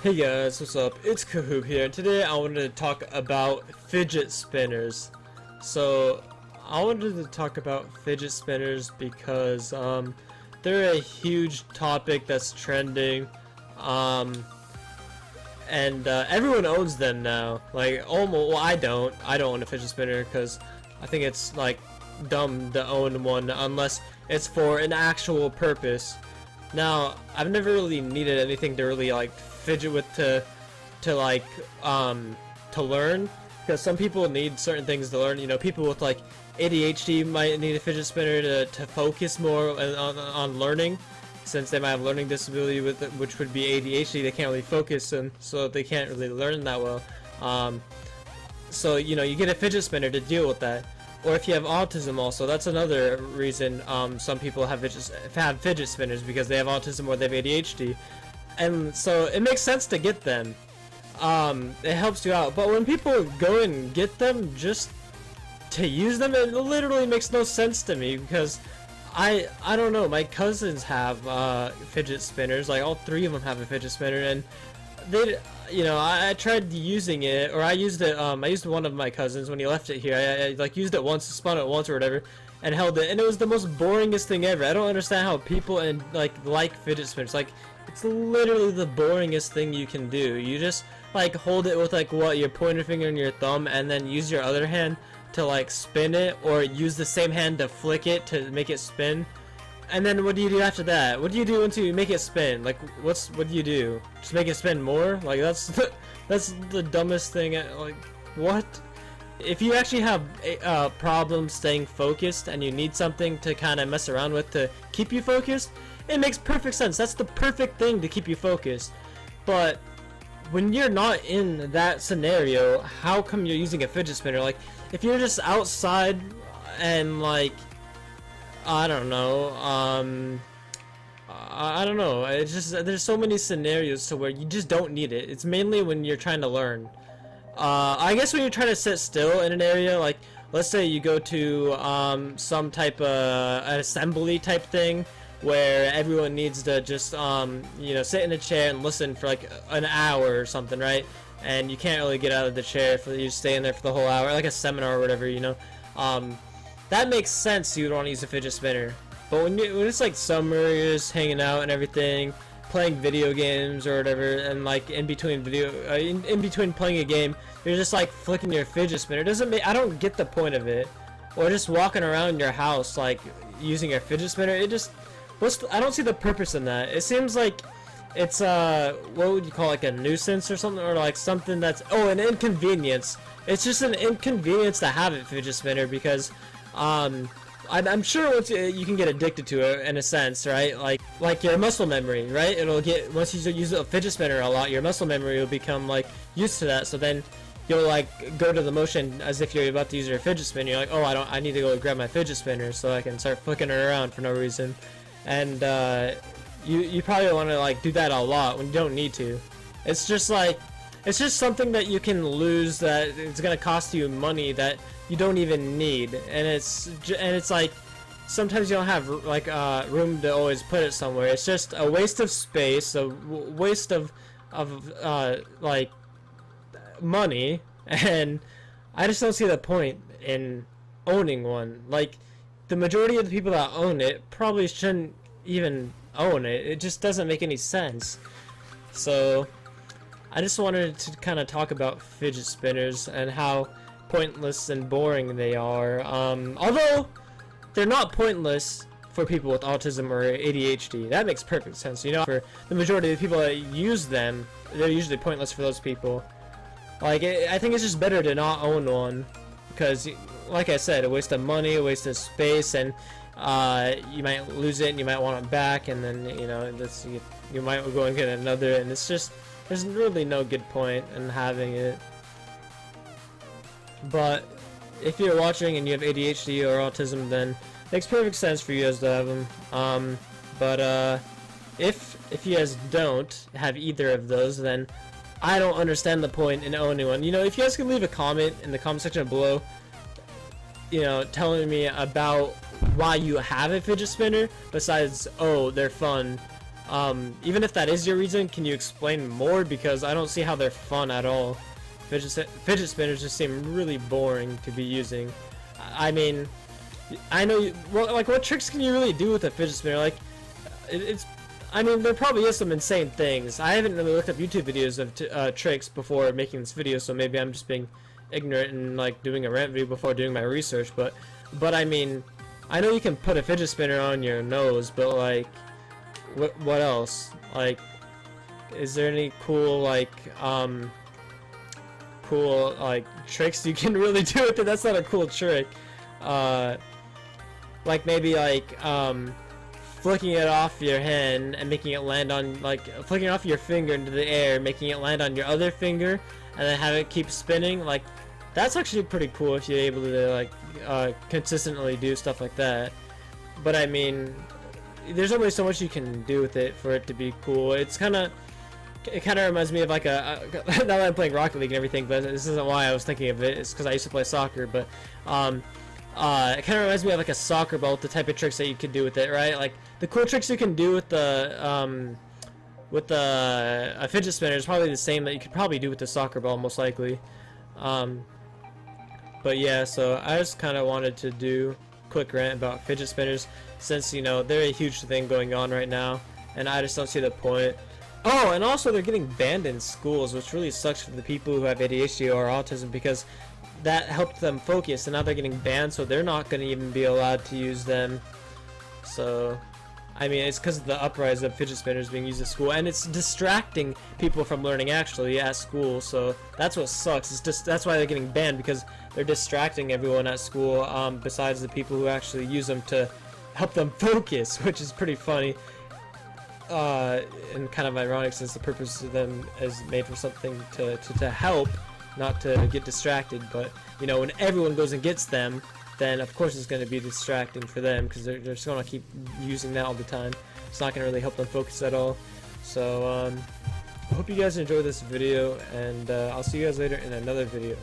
Hey guys, what's up? It's Kahoobb here, and today I wanted to talk about fidget spinners. So, I wanted to talk about fidget spinners because they're a huge topic that's trending, and everyone owns them now. Like, almost. Well, I don't own a fidget spinner because I think it's like dumb to own one unless it's for an actual purpose. Now, I've never really needed anything to really like fidget with to learn, because some people need certain things to learn. You know, people with like ADHD might need a fidget spinner to focus more on learning, since they might have learning disability with it, which would be ADHD. They can't really focus, and so they can't really learn that well. So you know, you get a fidget spinner to deal with that. Or if you have autism also, that's another reason some people have fidget spinners, because they have autism or they have ADHD. And so it makes sense to get them. It helps you out. But when people go and get them just to use them, it literally makes no sense to me, because I don't know, my cousins have fidget spinners. Like, all three of them have a fidget spinner, and they, you know, I tried using it, or I used it, I used one of my cousins when he left it here. I like used it once, spun it once or whatever, and held it, and it was the most boringest thing ever. I don't understand how people like fidget spinners. Like, it's literally the boringest thing you can do. You just like hold it with like your pointer finger and your thumb, and then use your other hand to like spin it, or use the same hand to flick it to make it spin. And then what do you do after that? What do you do once you make it spin? Like, what do you do? Just make it spin more? Like, that's the dumbest thing. Like, what? If you actually have problems staying focused and you need something to kind of mess around with to keep you focused, it makes perfect sense. That's the perfect thing to keep you focused. But when you're not in that scenario, how come you're using a fidget spinner? Like, if you're just outside and like, I don't know, I don't know, it's just, there's so many scenarios to where you just don't need it. It's mainly when you're trying to learn. I guess when you're trying to sit still in an area, like, let's say you go to, some type of an assembly type thing, where everyone needs to just, you know, sit in a chair and listen for like an hour or something, right? And you can't really get out of the chair, you stay in there for the whole hour, like a seminar or whatever, you know. That makes sense, you would want to use a fidget spinner. But when it's like summer, you're just hanging out and everything, playing video games or whatever, and like in between in between playing a game, you're just like flicking your fidget spinner. It doesn't make, I don't get the point of it. Or just walking around your house like using your fidget spinner. It just, I don't see the purpose in that. It seems like it's what would you call, like a nuisance or something, or like something that's, oh, an inconvenience. It's just an inconvenience to have a fidget spinner, because I'm sure once you can get addicted to it in a sense, right? Like your muscle memory, right? It'll get, once you use a fidget spinner a lot, your muscle memory will become like used to that. So then you'll like go to the motion as if you're about to use your fidget spinner. You're like, oh, I need to go grab my fidget spinner so I can start flicking it around for no reason. And you probably want to like do that a lot when you don't need to. It's just like, it's just something that you can lose, that it's gonna cost you money that you don't even need, and it's like sometimes you don't have like room to always put it somewhere. It's just a waste of space, a waste of like money, and I just don't see the point in owning one. Like, the majority of the people that own it probably shouldn't even own it. It just doesn't make any sense. So I just wanted to kind of talk about fidget spinners and how pointless and boring they are. Although they're not pointless for people with autism or ADHD. That makes perfect sense. You know, for the majority of the people that use them, they're usually pointless for those people. Like, I think it's just better to not own one, because, like I said, a waste of money, a waste of space, and you might lose it and you might want it back, and then, you know, you might go and get another, and it's just, there's really no good point in having it. But if you're watching and you have ADHD or autism, then it makes perfect sense for you guys to have them. But if you guys don't have either of those, then I don't understand the point in owning one. You know, if you guys can leave a comment in the comment section below, you know, telling me about why you have a fidget spinner, besides, oh, they're fun, Even if that is your reason, can you explain more? Because I don't see how they're fun at all. Fidget spinners just seem really boring to be using. I mean, I know you, well, like, what tricks can you really do with a fidget spinner? Like, I mean, there probably is some insane things. I haven't really looked up YouTube videos of tricks before making this video, so maybe I'm just being ignorant and like doing a rant video before doing my research. But I mean, I know you can put a fidget spinner on your nose, but like, what else? Like, is there any cool like tricks you can really do with it? That's not a cool trick. Like maybe like flicking it off your hand and making it land on, like, flicking off your finger into the air, making it land on your other finger, and then have it keep spinning. Like, that's actually pretty cool if you're able to like consistently do stuff like that. But I mean, there's only so much you can do with it for it to be cool. It kind of reminds me of like now that I'm playing Rocket League and everything, but this isn't why I was thinking of it. It's because I used to play soccer, but it kind of reminds me of like a soccer ball, the type of tricks that you could do with it, right? Like the cool tricks you can do with the fidget spinner is probably the same that you could probably do with the soccer ball, most likely. But yeah, so I just kind of wanted to do a quick rant about fidget spinners, since, you know, they're a huge thing going on right now, and I just don't see the point. Oh, and also they're getting banned in schools, which really sucks for the people who have ADHD or autism, because that helped them focus, and now they're getting banned, so they're not going to even be allowed to use them. So, I mean, it's because of the uprise of fidget spinners being used at school, and it's distracting people from learning actually at school, so that's what sucks. It's just, that's why they're getting banned, because they're distracting everyone at school, besides the people who actually use them to help them focus, which is pretty funny. And kind of ironic, since the purpose of them is made for something to help, not to get distracted. But, you know, when everyone goes and gets them, then of course it's going to be distracting for them, because they're just going to keep using that all the time. It's not going to really help them focus at all. So I hope you guys enjoyed this video, and I'll see you guys later in another video.